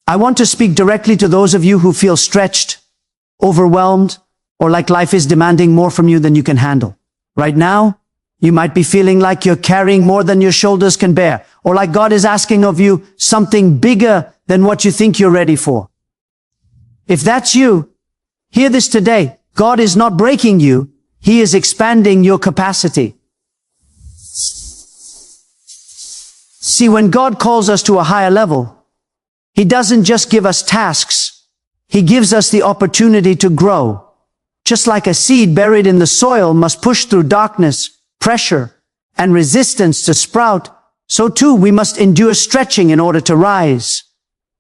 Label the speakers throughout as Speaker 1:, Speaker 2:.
Speaker 1: I want to speak directly to those of you who feel stretched, overwhelmed, or like life is demanding more from you than you can handle. Right now, you might be feeling like you're carrying more than your shoulders can bear, or like God is asking of you something bigger than what you think you're ready for. If that's you, hear this today. God is not breaking you. He is expanding your capacity. See, when God calls us to a higher level, He doesn't just give us tasks. He gives us the opportunity to grow. Just like a seed buried in the soil must push through darkness, pressure, and resistance to sprout, so too we must endure stretching in order to rise.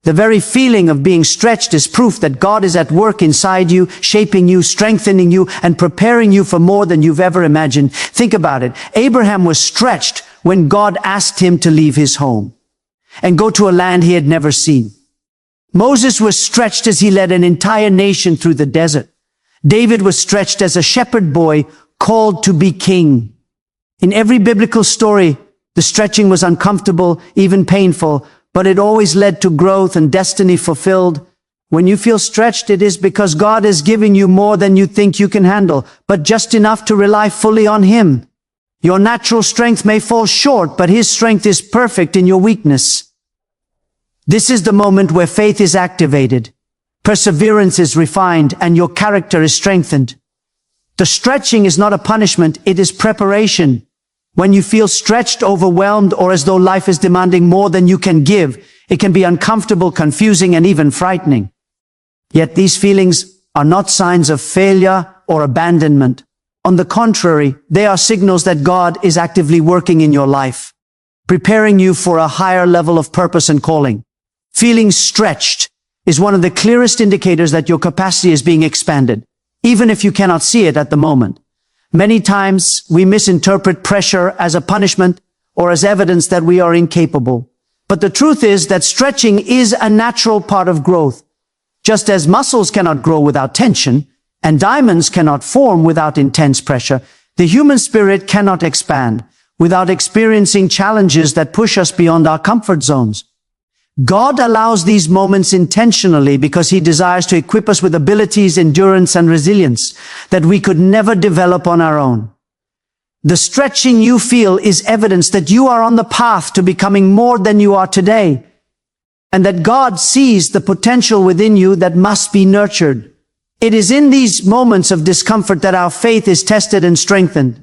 Speaker 1: The very feeling of being stretched is proof that God is at work inside you, shaping you, strengthening you, and preparing you for more than you've ever imagined. Think about it. Abraham was stretched when God asked him to leave his home and go to a land he had never seen. Moses was stretched as he led an entire nation through the desert. David was stretched as a shepherd boy called to be king. In every biblical story, the stretching was uncomfortable, even painful, but it always led to growth and destiny fulfilled. When you feel stretched, it is because God is giving you more than you think you can handle, but just enough to rely fully on Him. Your natural strength may fall short, but His strength is perfect in your weakness. This is the moment where faith is activated, perseverance is refined, and your character is strengthened. The stretching is not a punishment, it is preparation. When you feel stretched, overwhelmed, or as though life is demanding more than you can give, it can be uncomfortable, confusing, and even frightening. Yet these feelings are not signs of failure or abandonment. On the contrary, they are signals that God is actively working in your life, preparing you for a higher level of purpose and calling. Feeling stretched is one of the clearest indicators that your capacity is being expanded, even if you cannot see it at the moment. Many times we misinterpret pressure as a punishment or as evidence that we are incapable. But the truth is that stretching is a natural part of growth. Just as muscles cannot grow without tension, and diamonds cannot form without intense pressure, the human spirit cannot expand without experiencing challenges that push us beyond our comfort zones. God allows these moments intentionally because He desires to equip us with abilities, endurance, and resilience that we could never develop on our own. The stretching you feel is evidence that you are on the path to becoming more than you are today, and that God sees the potential within you that must be nurtured. It is in these moments of discomfort that our faith is tested and strengthened.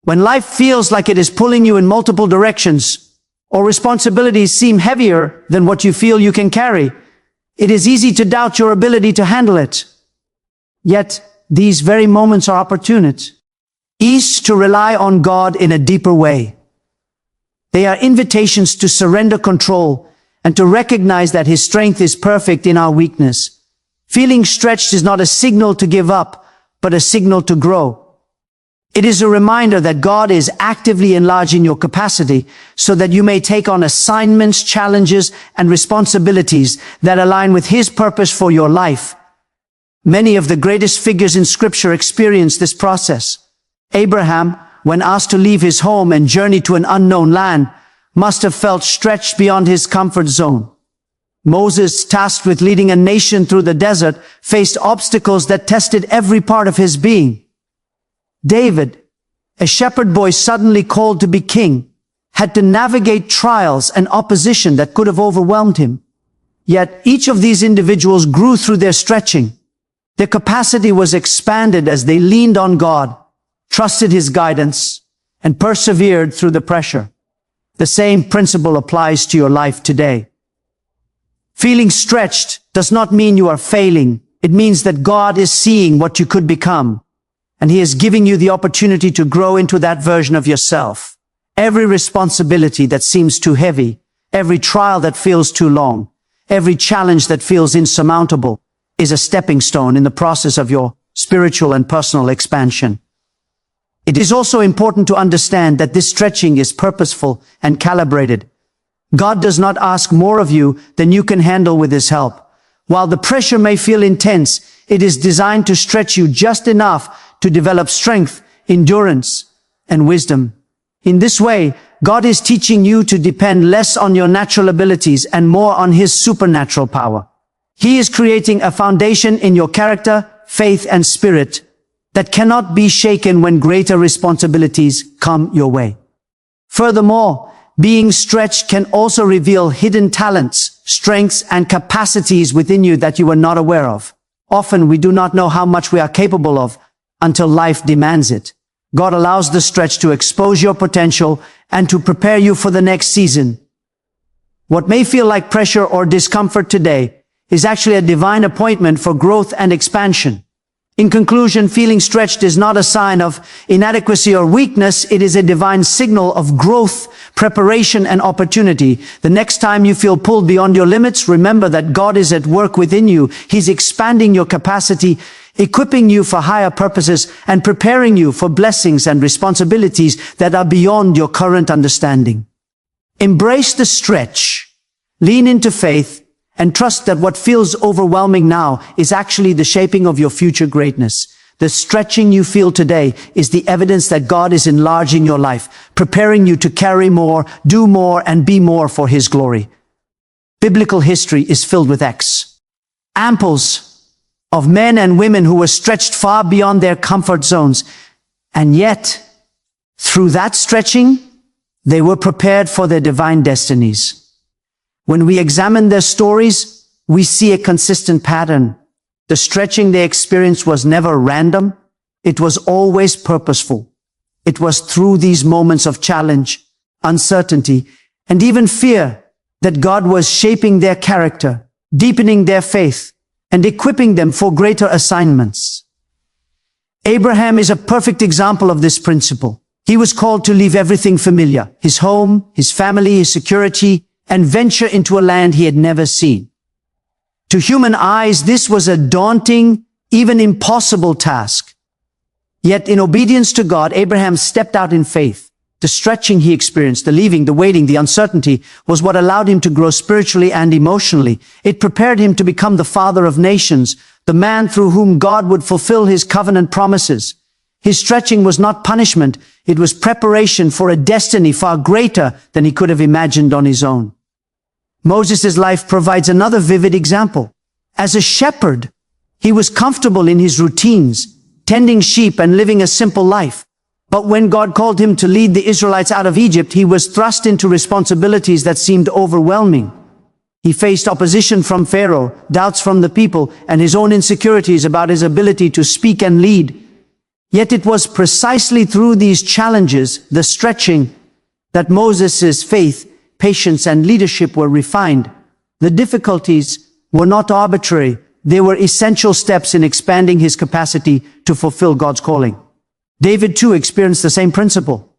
Speaker 1: When life feels like it is pulling you in multiple directions, or responsibilities seem heavier than what you feel you can carry, it is easy to doubt your ability to handle it. Yet, these very moments are opportunities to rely on God in a deeper way. They are invitations to surrender control and to recognize that His strength is perfect in our weakness. Feeling stretched is not a signal to give up, but a signal to grow. It is a reminder that God is actively enlarging your capacity so that you may take on assignments, challenges, and responsibilities that align with His purpose for your life. Many of the greatest figures in Scripture experienced this process. Abraham, when asked to leave his home and journey to an unknown land, must have felt stretched beyond his comfort zone. Moses, tasked with leading a nation through the desert, faced obstacles that tested every part of his being. David, a shepherd boy suddenly called to be king, had to navigate trials and opposition that could have overwhelmed him. Yet each of these individuals grew through their stretching. Their capacity was expanded as they leaned on God, trusted His guidance, and persevered through the pressure. The same principle applies to your life today. Feeling stretched does not mean you are failing. It means that God is seeing what you could become, and He is giving you the opportunity to grow into that version of yourself. Every responsibility that seems too heavy, every trial that feels too long, every challenge that feels insurmountable is a stepping stone in the process of your spiritual and personal expansion. It is also important to understand that this stretching is purposeful and calibrated. God does not ask more of you than you can handle with His help. While the pressure may feel intense, it is designed to stretch you just enough to develop strength, endurance, and wisdom. In this way, God is teaching you to depend less on your natural abilities and more on His supernatural power. He is creating a foundation in your character, faith, and spirit that cannot be shaken when greater responsibilities come your way. Furthermore, being stretched can also reveal hidden talents, strengths, and capacities within you that you were not aware of. Often we do not know how much we are capable of until life demands it. God allows the stretch to expose your potential and to prepare you for the next season. What may feel like pressure or discomfort today is actually a divine appointment for growth and expansion. In conclusion, feeling stretched is not a sign of inadequacy or weakness. It is a divine signal of growth, preparation, and opportunity. The next time you feel pulled beyond your limits, remember that God is at work within you. He's expanding your capacity, equipping you for higher purposes, and preparing you for blessings and responsibilities that are beyond your current understanding. Embrace the stretch, lean into faith, and trust that what feels overwhelming now is actually the shaping of your future greatness. The stretching you feel today is the evidence that God is enlarging your life, preparing you to carry more, do more, and be more for His glory. Biblical history is filled with examples of men and women who were stretched far beyond their comfort zones, and yet, through that stretching, they were prepared for their divine destinies. When we examine their stories, we see a consistent pattern. The stretching they experienced was never random. It was always purposeful. It was through these moments of challenge, uncertainty, and even fear that God was shaping their character, deepening their faith, and equipping them for greater assignments. Abraham is a perfect example of this principle. He was called to leave everything familiar, his home, his family, his security, and venture into a land he had never seen. To human eyes, this was a daunting, even impossible task. Yet in obedience to God, Abraham stepped out in faith. The stretching he experienced, the leaving, the waiting, the uncertainty, was what allowed him to grow spiritually and emotionally. It prepared him to become the father of nations, the man through whom God would fulfill His covenant promises. His stretching was not punishment. It was preparation for a destiny far greater than he could have imagined on his own. Moses' life provides another vivid example. As a shepherd, he was comfortable in his routines, tending sheep and living a simple life. But when God called him to lead the Israelites out of Egypt, he was thrust into responsibilities that seemed overwhelming. He faced opposition from Pharaoh, doubts from the people, and his own insecurities about his ability to speak and lead. Yet it was precisely through these challenges, the stretching, that Moses' faith, patience, and leadership were refined. The difficulties were not arbitrary. They were essential steps in expanding his capacity to fulfill God's calling. David too experienced the same principle.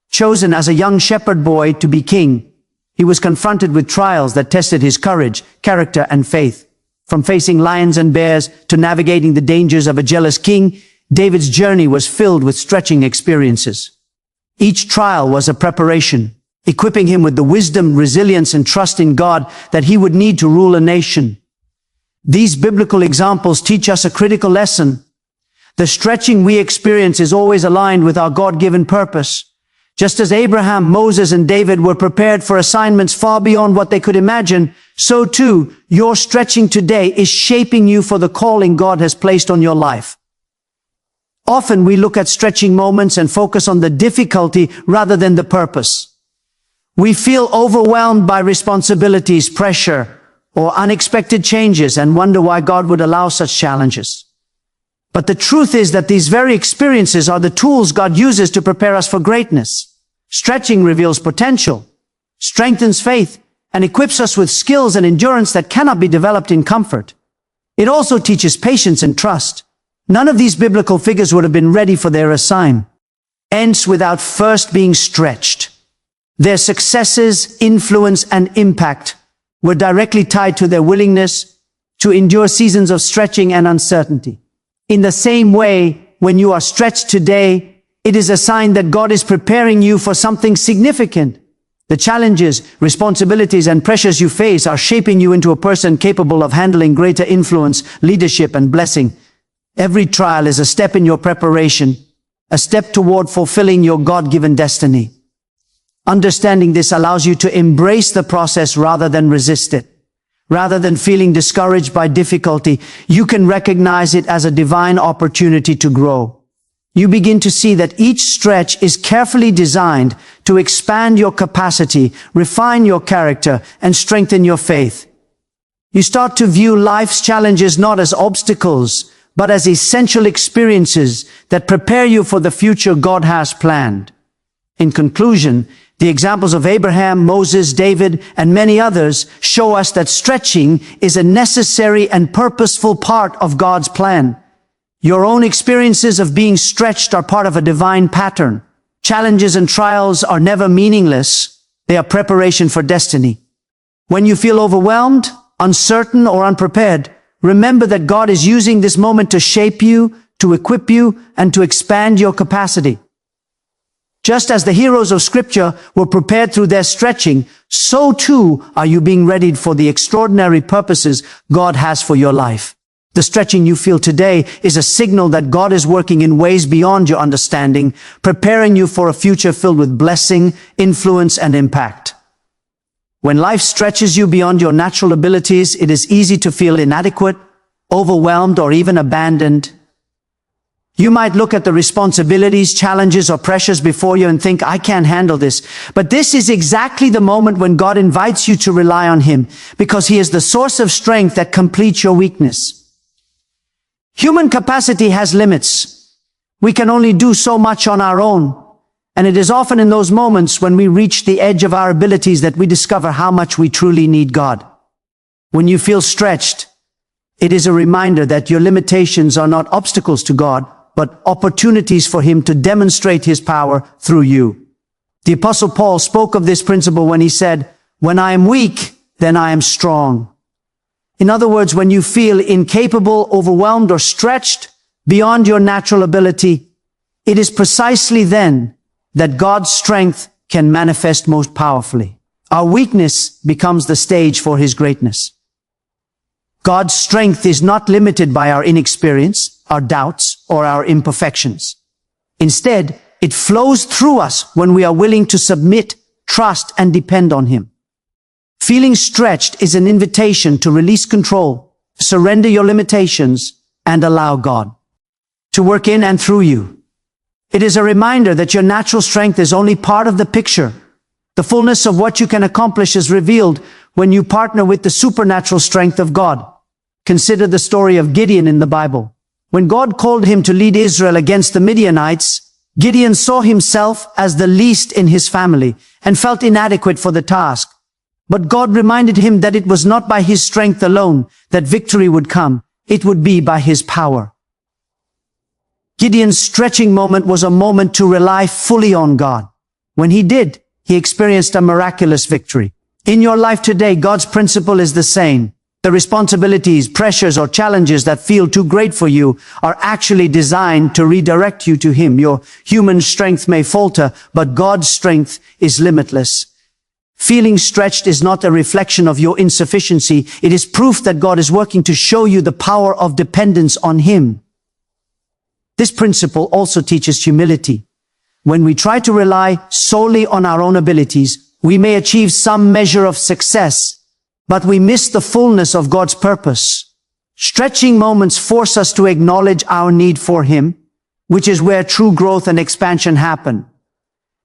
Speaker 1: Chosen as a young shepherd boy to be king, he was confronted with trials that tested his courage, character, and faith. From facing lions and bears to navigating the dangers of a jealous king, David's journey was filled with stretching experiences. Each trial was a preparation, equipping him with the wisdom, resilience, and trust in God that he would need to rule a nation. These biblical examples teach us a critical lesson. The stretching we experience is always aligned with our God-given purpose. Just as Abraham, Moses, and David were prepared for assignments far beyond what they could imagine, so too, your stretching today is shaping you for the calling God has placed on your life. Often we look at stretching moments and focus on the difficulty rather than the purpose. We feel overwhelmed by responsibilities, pressure, or unexpected changes and wonder why God would allow such challenges. But the truth is that these very experiences are the tools God uses to prepare us for greatness. Stretching reveals potential, strengthens faith, and equips us with skills and endurance that cannot be developed in comfort. It also teaches patience and trust. None of these biblical figures would have been ready for their assignments without first being stretched. Their successes, influence, and impact were directly tied to their willingness to endure seasons of stretching and uncertainty. In the same way, when you are stretched today, it is a sign that God is preparing you for something significant. The challenges, responsibilities, and pressures you face are shaping you into a person capable of handling greater influence, leadership, and blessing. Every trial is a step in your preparation, a step toward fulfilling your God-given destiny. Understanding this allows you to embrace the process rather than resist it. Rather than feeling discouraged by difficulty, you can recognize it as a divine opportunity to grow. You begin to see that each stretch is carefully designed to expand your capacity, refine your character, and strengthen your faith. You start to view life's challenges not as obstacles, but as essential experiences that prepare you for the future God has planned. In conclusion, the examples of Abraham, Moses, David, and many others show us that stretching is a necessary and purposeful part of God's plan. Your own experiences of being stretched are part of a divine pattern. Challenges and trials are never meaningless. They are preparation for destiny. When you feel overwhelmed, uncertain, or unprepared, remember that God is using this moment to shape you, to equip you, and to expand your capacity. Just as the heroes of Scripture were prepared through their stretching, so too are you being readied for the extraordinary purposes God has for your life. The stretching you feel today is a signal that God is working in ways beyond your understanding, preparing you for a future filled with blessing, influence, and impact. When life stretches you beyond your natural abilities, it is easy to feel inadequate, overwhelmed, or even abandoned. You might look at the responsibilities, challenges, or pressures before you and think, I can't handle this. But this is exactly the moment when God invites you to rely on Him, because He is the source of strength that completes your weakness. Human capacity has limits. We can only do so much on our own. And it is often in those moments when we reach the edge of our abilities that we discover how much we truly need God. When you feel stretched, it is a reminder that your limitations are not obstacles to God, but opportunities for Him to demonstrate His power through you. The Apostle Paul spoke of this principle when he said, "When I am weak, then I am strong." In other words, when you feel incapable, overwhelmed, or stretched beyond your natural ability, it is precisely then that God's strength can manifest most powerfully. Our weakness becomes the stage for His greatness. God's strength is not limited by our inexperience, our doubts, or our imperfections. Instead, it flows through us when we are willing to submit, trust, and depend on Him. Feeling stretched is an invitation to release control, surrender your limitations, and allow God to work in and through you. It is a reminder that your natural strength is only part of the picture. The fullness of what you can accomplish is revealed when you partner with the supernatural strength of God. Consider the story of Gideon in the Bible. When God called him to lead Israel against the Midianites, Gideon saw himself as the least in his family and felt inadequate for the task. But God reminded him that it was not by his strength alone that victory would come. It would be by His power. Gideon's stretching moment was a moment to rely fully on God. When he did, he experienced a miraculous victory. In your life today, God's principle is the same. The responsibilities, pressures, or challenges that feel too great for you are actually designed to redirect you to Him. Your human strength may falter, but God's strength is limitless. Feeling stretched is not a reflection of your insufficiency. It is proof that God is working to show you the power of dependence on Him. This principle also teaches humility. When we try to rely solely on our own abilities, we may achieve some measure of success, but we miss the fullness of God's purpose. Stretching moments force us to acknowledge our need for Him, which is where true growth and expansion happen.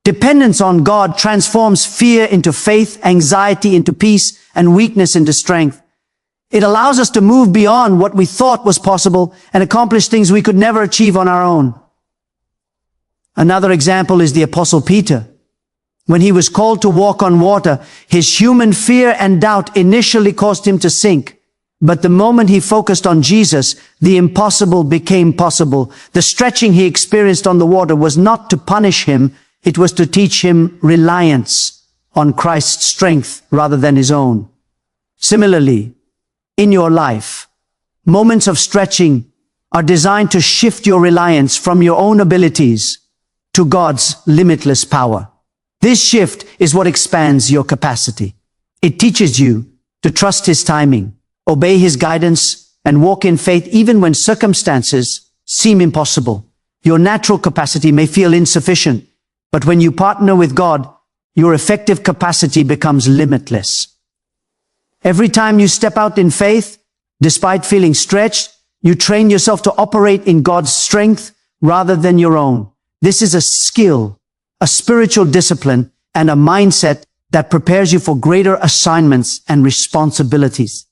Speaker 1: Dependence on God transforms fear into faith, anxiety into peace, and weakness into strength. It allows us to move beyond what we thought was possible and accomplish things we could never achieve on our own. Another example is the Apostle Peter. When he was called to walk on water, his human fear and doubt initially caused him to sink. But the moment he focused on Jesus, the impossible became possible. The stretching he experienced on the water was not to punish him, it was to teach him reliance on Christ's strength rather than his own. Similarly, in your life, moments of stretching are designed to shift your reliance from your own abilities to God's limitless power. This shift is what expands your capacity. It teaches you to trust His timing, obey His guidance, and walk in faith even when circumstances seem impossible. Your natural capacity may feel insufficient, but when you partner with God, your effective capacity becomes limitless. Every time you step out in faith, despite feeling stretched, you train yourself to operate in God's strength rather than your own. This is a skill, a spiritual discipline, and a mindset that prepares you for greater assignments and responsibilities.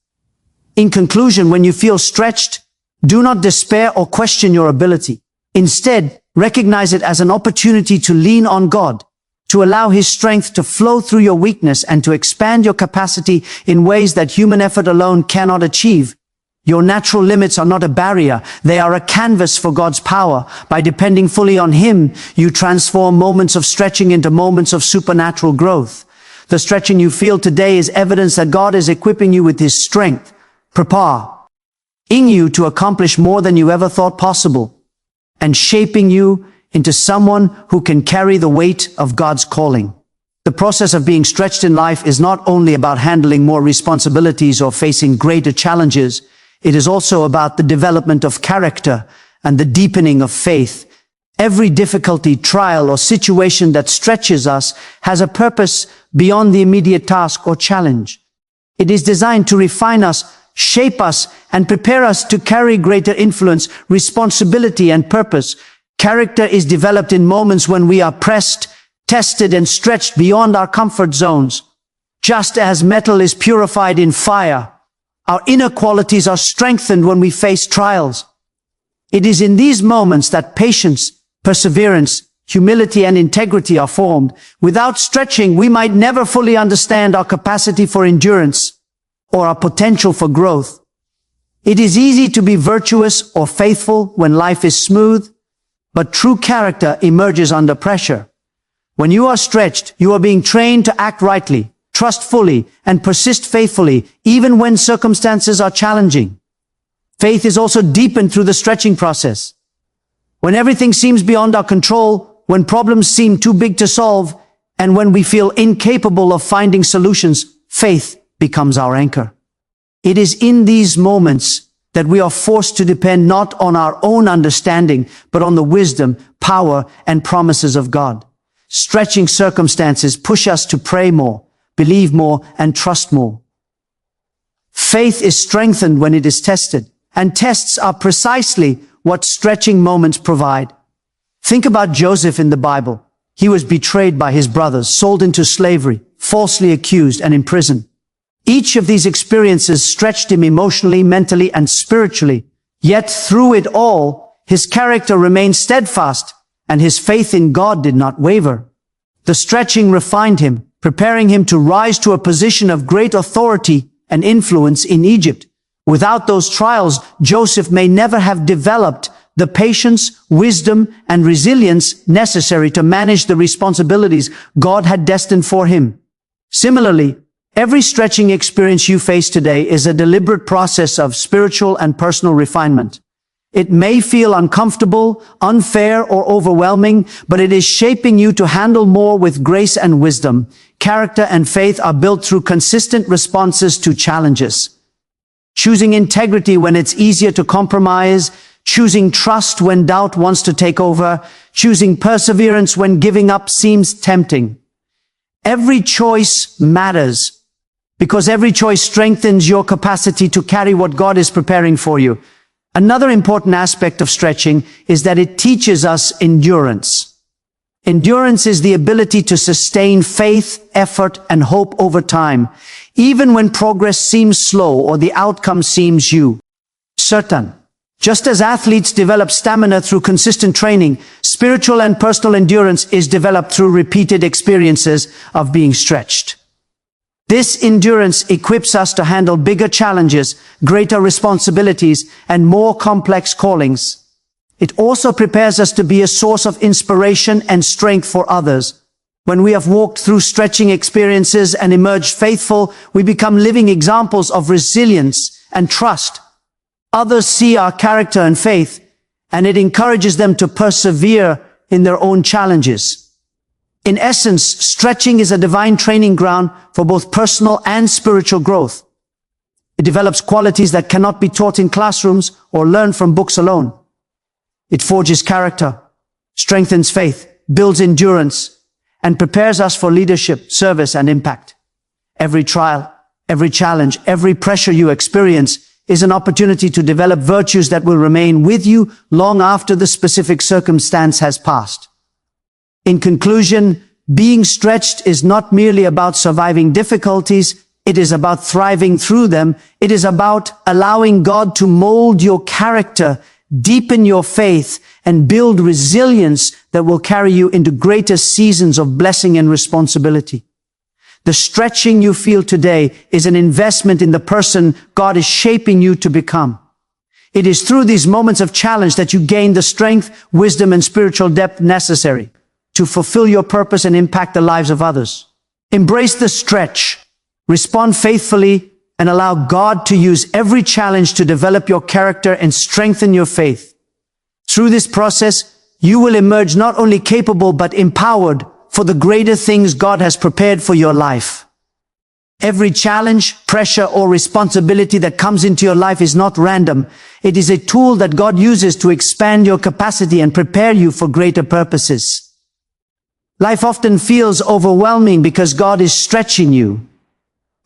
Speaker 1: In conclusion, when you feel stretched, do not despair or question your ability. Instead, recognize it as an opportunity to lean on God, to allow His strength to flow through your weakness and to expand your capacity in ways that human effort alone cannot achieve. Your natural limits are not a barrier. They are a canvas for God's power. By depending fully on Him, you transform moments of stretching into moments of supernatural growth. The stretching you feel today is evidence that God is equipping you with His strength, preparing you to accomplish more than you ever thought possible, and shaping you into someone who can carry the weight of God's calling. The process of being stretched in life is not only about handling more responsibilities or facing greater challenges. It is also about the development of character and the deepening of faith. Every difficulty, trial, or situation that stretches us has a purpose beyond the immediate task or challenge. It is designed to refine us, shape us, and prepare us to carry greater influence, responsibility, and purpose. Character is developed in moments when we are pressed, tested, and stretched beyond our comfort zones. Just as metal is purified in fire, our inner qualities are strengthened when we face trials. It is in these moments that patience, perseverance, humility, and integrity are formed. Without stretching, we might never fully understand our capacity for endurance or our potential for growth. It is easy to be virtuous or faithful when life is smooth, but true character emerges under pressure. When you are stretched, you are being trained to act rightly, trust fully, and persist faithfully, even when circumstances are challenging. Faith is also deepened through the stretching process. When everything seems beyond our control, when problems seem too big to solve, and when we feel incapable of finding solutions, faith becomes our anchor. It is in these moments that we are forced to depend not on our own understanding, but on the wisdom, power, and promises of God. Stretching circumstances push us to pray more, believe more, and trust more. Faith is strengthened when it is tested, and tests are precisely what stretching moments provide. Think about Joseph in the Bible. He was betrayed by his brothers, sold into slavery, falsely accused, and imprisoned. Each of these experiences stretched him emotionally, mentally, and spiritually. Yet through it all, his character remained steadfast, and his faith in God did not waver. The stretching refined him, preparing him to rise to a position of great authority and influence in Egypt. Without those trials, Joseph may never have developed the patience, wisdom, and resilience necessary to manage the responsibilities God had destined for him. Similarly, every stretching experience you face today is a deliberate process of spiritual and personal refinement. It may feel uncomfortable, unfair, or overwhelming, but it is shaping you to handle more with grace and wisdom. Character and faith are built through consistent responses to challenges. Choosing integrity when it's easier to compromise, choosing trust when doubt wants to take over, choosing perseverance when giving up seems tempting. Every choice matters, because every choice strengthens your capacity to carry what God is preparing for you. Another important aspect of stretching is that it teaches us endurance. Endurance is the ability to sustain faith, effort, and hope over time, even when progress seems slow or the outcome seems uncertain. Just as athletes develop stamina through consistent training, spiritual and personal endurance is developed through repeated experiences of being stretched. This endurance equips us to handle bigger challenges, greater responsibilities, and more complex callings. It also prepares us to be a source of inspiration and strength for others. When we have walked through stretching experiences and emerged faithful, we become living examples of resilience and trust. Others see our character and faith, and it encourages them to persevere in their own challenges. In essence, stretching is a divine training ground for both personal and spiritual growth. It develops qualities that cannot be taught in classrooms or learned from books alone. It forges character, strengthens faith, builds endurance, and prepares us for leadership, service, and impact. Every trial, every challenge, every pressure you experience is an opportunity to develop virtues that will remain with you long after the specific circumstance has passed. In conclusion, being stretched is not merely about surviving difficulties, it is about thriving through them. It is about allowing God to mold your character, deepen your faith, and build resilience that will carry you into greater seasons of blessing and responsibility. The stretching you feel today is an investment in the person God is shaping you to become. It is through these moments of challenge that you gain the strength, wisdom, and spiritual depth necessary to fulfill your purpose and impact the lives of others. Embrace the stretch, respond faithfully, and allow God to use every challenge to develop your character and strengthen your faith. Through this process, you will emerge not only capable but empowered for the greater things God has prepared for your life. Every challenge, pressure, or responsibility that comes into your life is not random. It is a tool that God uses to expand your capacity and prepare you for greater purposes. Life often feels overwhelming because God is stretching you.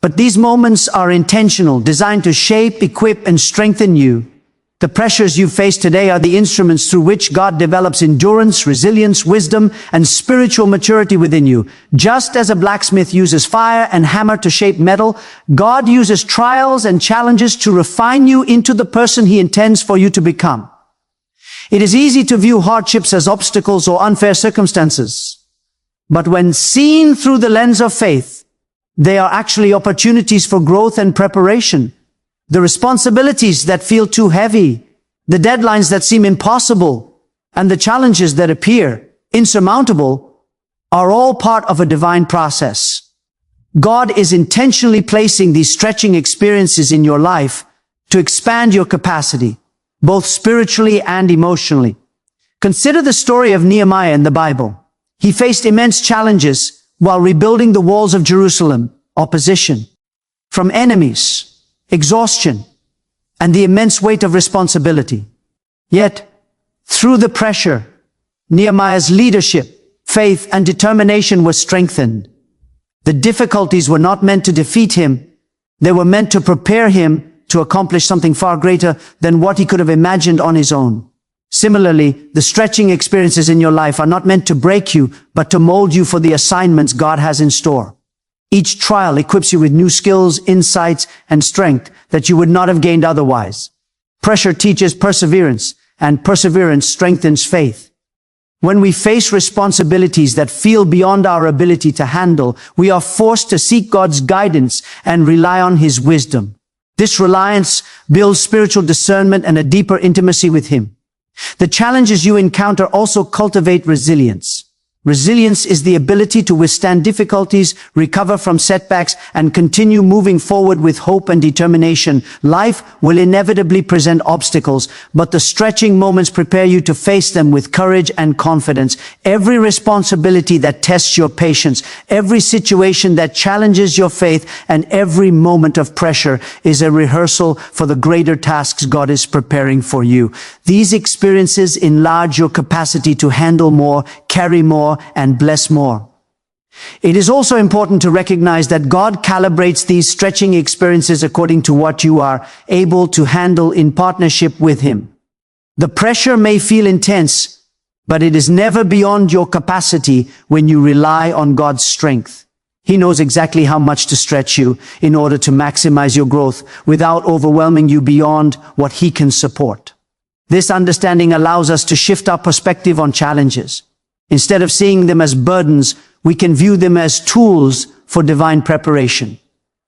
Speaker 1: But these moments are intentional, designed to shape, equip, and strengthen you. The pressures you face today are the instruments through which God develops endurance, resilience, wisdom, and spiritual maturity within you. Just as a blacksmith uses fire and hammer to shape metal, God uses trials and challenges to refine you into the person He intends for you to become. It is easy to view hardships as obstacles or unfair circumstances. But when seen through the lens of faith, they are actually opportunities for growth and preparation. The responsibilities that feel too heavy, the deadlines that seem impossible, and the challenges that appear insurmountable are all part of a divine process. God is intentionally placing these stretching experiences in your life to expand your capacity, both spiritually and emotionally. Consider the story of Nehemiah in the Bible. He faced immense challenges while rebuilding the walls of Jerusalem, opposition from enemies, exhaustion, and the immense weight of responsibility. Yet, through the pressure, Nehemiah's leadership, faith, and determination were strengthened. The difficulties were not meant to defeat him. They were meant to prepare him to accomplish something far greater than what he could have imagined on his own. Similarly, the stretching experiences in your life are not meant to break you, but to mold you for the assignments God has in store. Each trial equips you with new skills, insights, and strength that you would not have gained otherwise. Pressure teaches perseverance, and perseverance strengthens faith. When we face responsibilities that feel beyond our ability to handle, we are forced to seek God's guidance and rely on His wisdom. This reliance builds spiritual discernment and a deeper intimacy with Him. The challenges you encounter also cultivate resilience. Resilience is the ability to withstand difficulties, recover from setbacks, and continue moving forward with hope and determination. Life will inevitably present obstacles, but the stretching moments prepare you to face them with courage and confidence. Every responsibility that tests your patience, every situation that challenges your faith, and every moment of pressure is a rehearsal for the greater tasks God is preparing for you. These experiences enlarge your capacity to handle more, carry more, and bless more. It is also important to recognize that God calibrates these stretching experiences according to what you are able to handle in partnership with Him. The pressure may feel intense, but it is never beyond your capacity when you rely on God's strength. He knows exactly how much to stretch you in order to maximize your growth without overwhelming you beyond what He can support. This understanding allows us to shift our perspective on challenges. Instead of seeing them as burdens, we can view them as tools for divine preparation.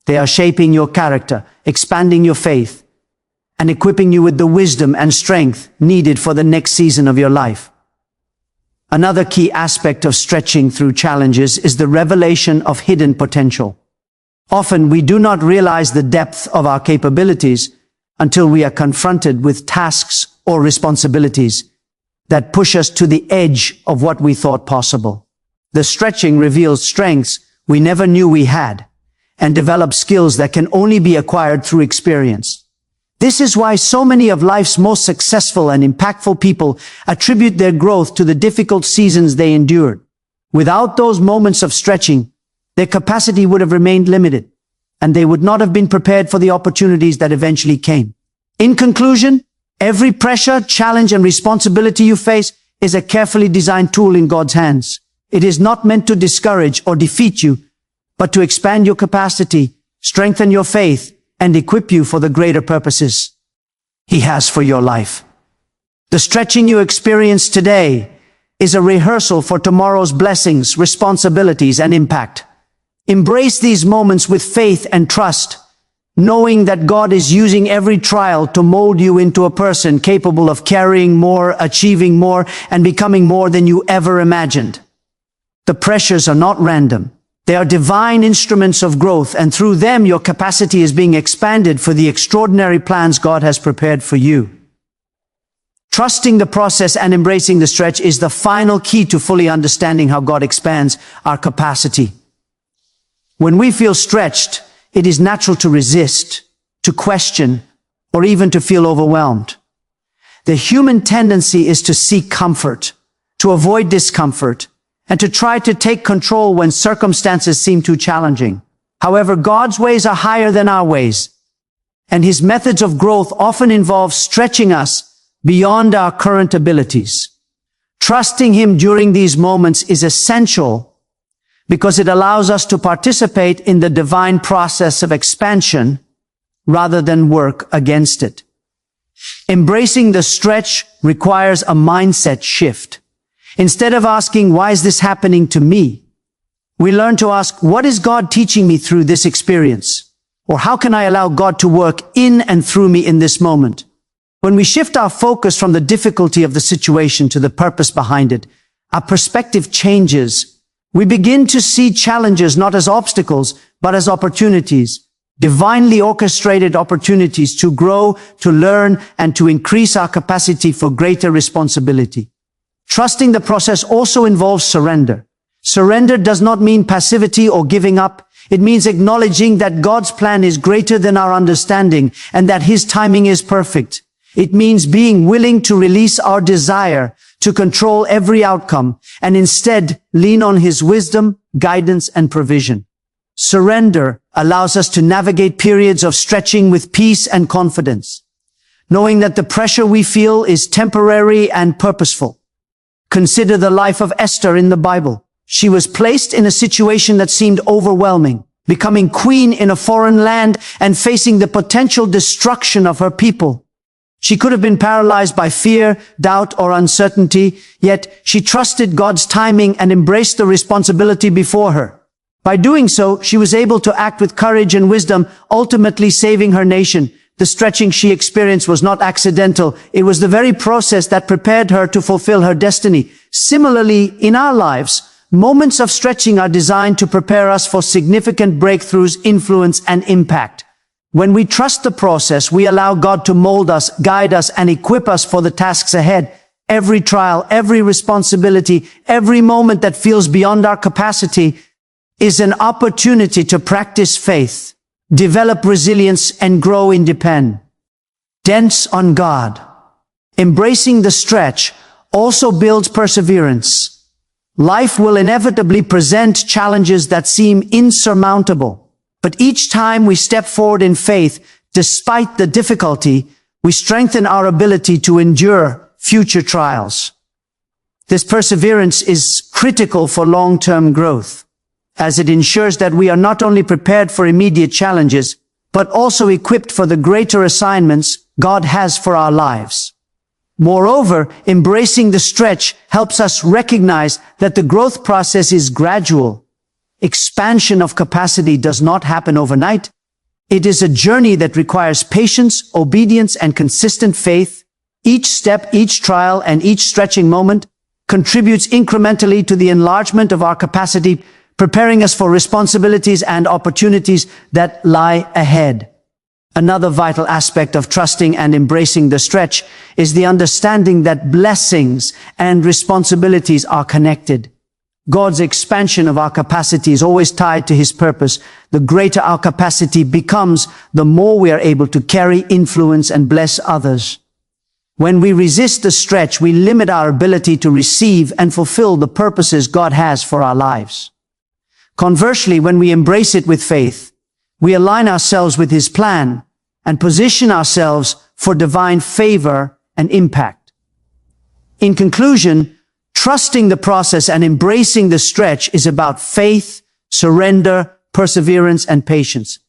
Speaker 1: They are shaping your character, expanding your faith, and equipping you with the wisdom and strength needed for the next season of your life. Another key aspect of stretching through challenges is the revelation of hidden potential. Often we do not realize the depth of our capabilities until we are confronted with tasks or responsibilities that push us to the edge of what we thought possible. The stretching reveals strengths we never knew we had, and develops skills that can only be acquired through experience. This is why so many of life's most successful and impactful people attribute their growth to the difficult seasons they endured. Without those moments of stretching, their capacity would have remained limited, and they would not have been prepared for the opportunities that eventually came. In conclusion, every pressure, challenge, and responsibility you face is a carefully designed tool in God's hands. It is not meant to discourage or defeat you, but to expand your capacity, strengthen your faith, and equip you for the greater purposes He has for your life. The stretching you experience today is a rehearsal for tomorrow's blessings, responsibilities, and impact. Embrace these moments with faith and trust, knowing that God is using every trial to mold you into a person capable of carrying more, achieving more, and becoming more than you ever imagined. The pressures are not random. They are divine instruments of growth, and through them your capacity is being expanded for the extraordinary plans God has prepared for you. Trusting the process and embracing the stretch is the final key to fully understanding how God expands our capacity. When we feel stretched, it is natural to resist, to question, or even to feel overwhelmed. The human tendency is to seek comfort, to avoid discomfort, and to try to take control when circumstances seem too challenging. However, God's ways are higher than our ways, and His methods of growth often involve stretching us beyond our current abilities. Trusting Him during these moments is essential because it allows us to participate in the divine process of expansion rather than work against it. Embracing the stretch requires a mindset shift. Instead of asking, "Why is this happening to me?" we learn to ask, "What is God teaching me through this experience?" Or how can I allow God to work in and through me in this moment? When we shift our focus from the difficulty of the situation to the purpose behind it, our perspective changes. We begin to see challenges not as obstacles, but as opportunities, divinely orchestrated opportunities to grow, to learn, and to increase our capacity for greater responsibility. Trusting the process also involves surrender. Surrender does not mean passivity or giving up. It means acknowledging that God's plan is greater than our understanding and that His timing is perfect. It means being willing to release our desire to control every outcome and instead lean on His wisdom, guidance, and provision. Surrender allows us to navigate periods of stretching with peace and confidence, knowing that the pressure we feel is temporary and purposeful. Consider the life of Esther in the Bible. She was placed in a situation that seemed overwhelming, becoming queen in a foreign land and facing the potential destruction of her people. She could have been paralyzed by fear, doubt, or uncertainty, yet she trusted God's timing and embraced the responsibility before her. By doing so, she was able to act with courage and wisdom, ultimately saving her nation. The stretching she experienced was not accidental. It was the very process that prepared her to fulfill her destiny. Similarly, in our lives, moments of stretching are designed to prepare us for significant breakthroughs, influence, and impact. When we trust the process, we allow God to mold us, guide us, and equip us for the tasks ahead. Every trial, every responsibility, every moment that feels beyond our capacity is an opportunity to practice faith, develop resilience, and grow in dependence on God. Embracing the stretch also builds perseverance. Life will inevitably present challenges that seem insurmountable. But each time we step forward in faith, despite the difficulty, we strengthen our ability to endure future trials. This perseverance is critical for long-term growth, as it ensures that we are not only prepared for immediate challenges, but also equipped for the greater assignments God has for our lives. Moreover, embracing the stretch helps us recognize that the growth process is gradual. Expansion of capacity does not happen overnight. It is a journey that requires patience, obedience, and consistent faith. Each step, each trial, and each stretching moment contributes incrementally to the enlargement of our capacity, preparing us for responsibilities and opportunities that lie ahead. Another vital aspect of trusting and embracing the stretch is the understanding that blessings and responsibilities are connected. God's expansion of our capacity is always tied to His purpose. The greater our capacity becomes, the more we are able to carry, influence, and bless others. When we resist the stretch, we limit our ability to receive and fulfill the purposes God has for our lives. Conversely, when we embrace it with faith, we align ourselves with His plan and position ourselves for divine favor and impact. In conclusion, trusting the process and embracing the stretch is about faith, surrender, perseverance, and patience.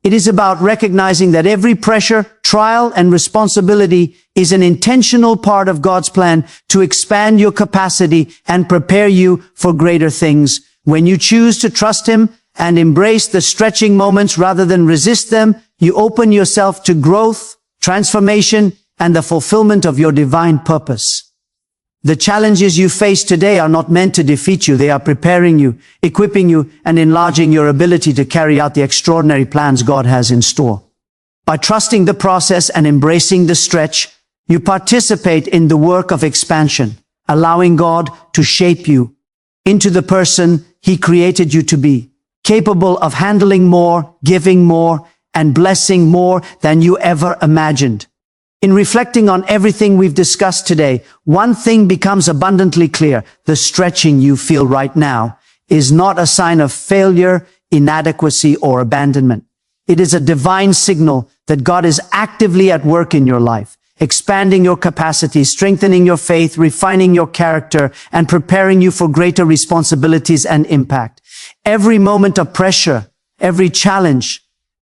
Speaker 1: It is about recognizing that every pressure, trial, and responsibility is an intentional part of God's plan to expand your capacity and prepare you for greater things. When you choose to trust Him and embrace the stretching moments rather than resist them, you open yourself to growth, transformation, and the fulfillment of your divine purpose. The challenges you face today are not meant to defeat you. They are preparing you, equipping you, and enlarging your ability to carry out the extraordinary plans God has in store. By trusting the process and embracing the stretch, you participate in the work of expansion, allowing God to shape you into the person He created you to be, capable of handling more, giving more, and blessing more than you ever imagined. In reflecting on everything we've discussed today, one thing becomes abundantly clear. The stretching you feel right now is not a sign of failure, inadequacy, or abandonment. It is a divine signal that God is actively at work in your life, expanding your capacity, strengthening your faith, refining your character, and preparing you for greater responsibilities and impact. Every moment of pressure, every challenge,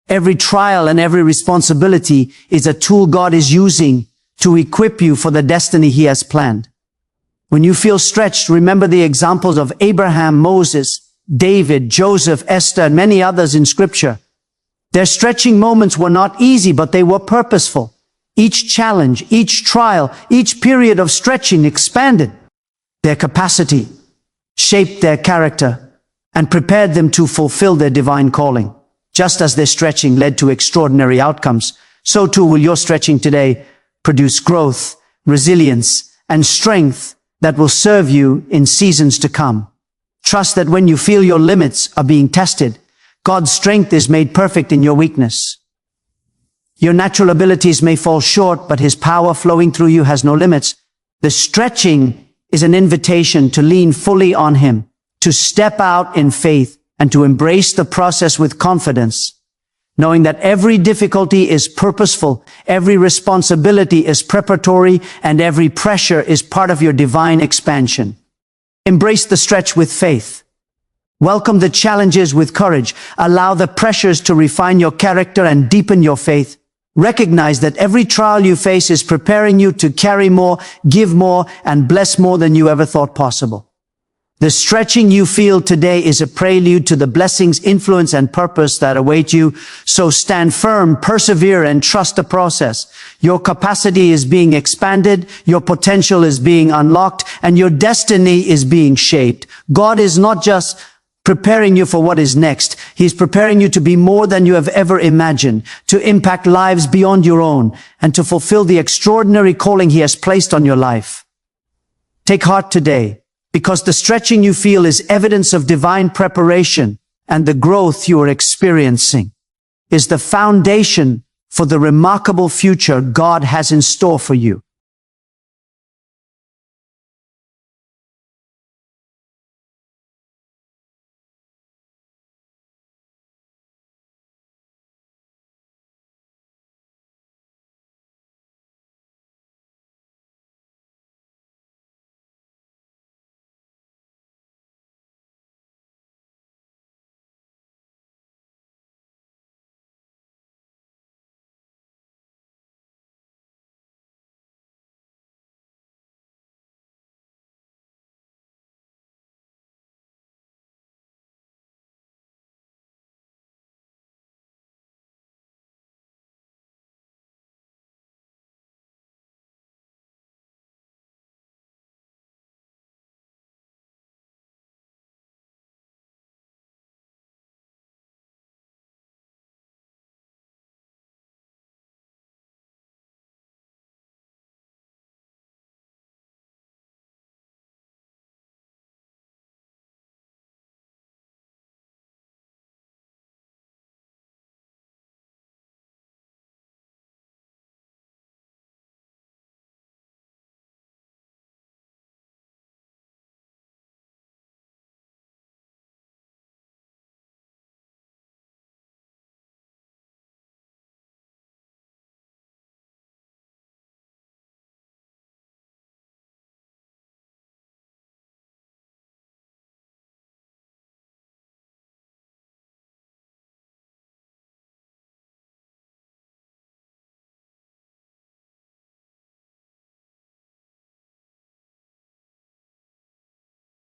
Speaker 1: every trial, and every responsibility is a tool God is using to equip you for the destiny He has planned. When you feel stretched, remember the examples of Abraham, Moses, David, Joseph, Esther, and many others in Scripture. Their stretching moments were not easy, but they were purposeful. Each challenge, each trial, each period of stretching expanded their capacity, shaped their character, and prepared them to fulfill their divine calling. Just as their stretching led to extraordinary outcomes, so too will your stretching today produce growth, resilience, and strength that will serve you in seasons to come. Trust that when you feel your limits are being tested, God's strength is made perfect in your weakness. Your natural abilities may fall short, but His power flowing through you has no limits. The stretching is an invitation to lean fully on Him, to step out in faith, and to embrace the process with confidence, knowing that every difficulty is purposeful, every responsibility is preparatory, and every pressure is part of your divine expansion. Embrace the stretch with faith. Welcome the challenges with courage. Allow the pressures to refine your character and deepen your faith. Recognize that every trial you face is preparing you to carry more, give more, and bless more than you ever thought possible. The stretching you feel today is a prelude to the blessings, influence, and purpose that await you. So stand firm, persevere, and trust the process. Your capacity is being expanded, your potential is being unlocked, and your destiny is being shaped. God is not just preparing you for what is next. He's preparing you to be more than you have ever imagined, to impact lives beyond your own, and to fulfill the extraordinary calling He has placed on your life. Take heart today, because the stretching you feel is evidence of divine preparation, and the growth you are experiencing is the foundation for the remarkable future God has in store for you.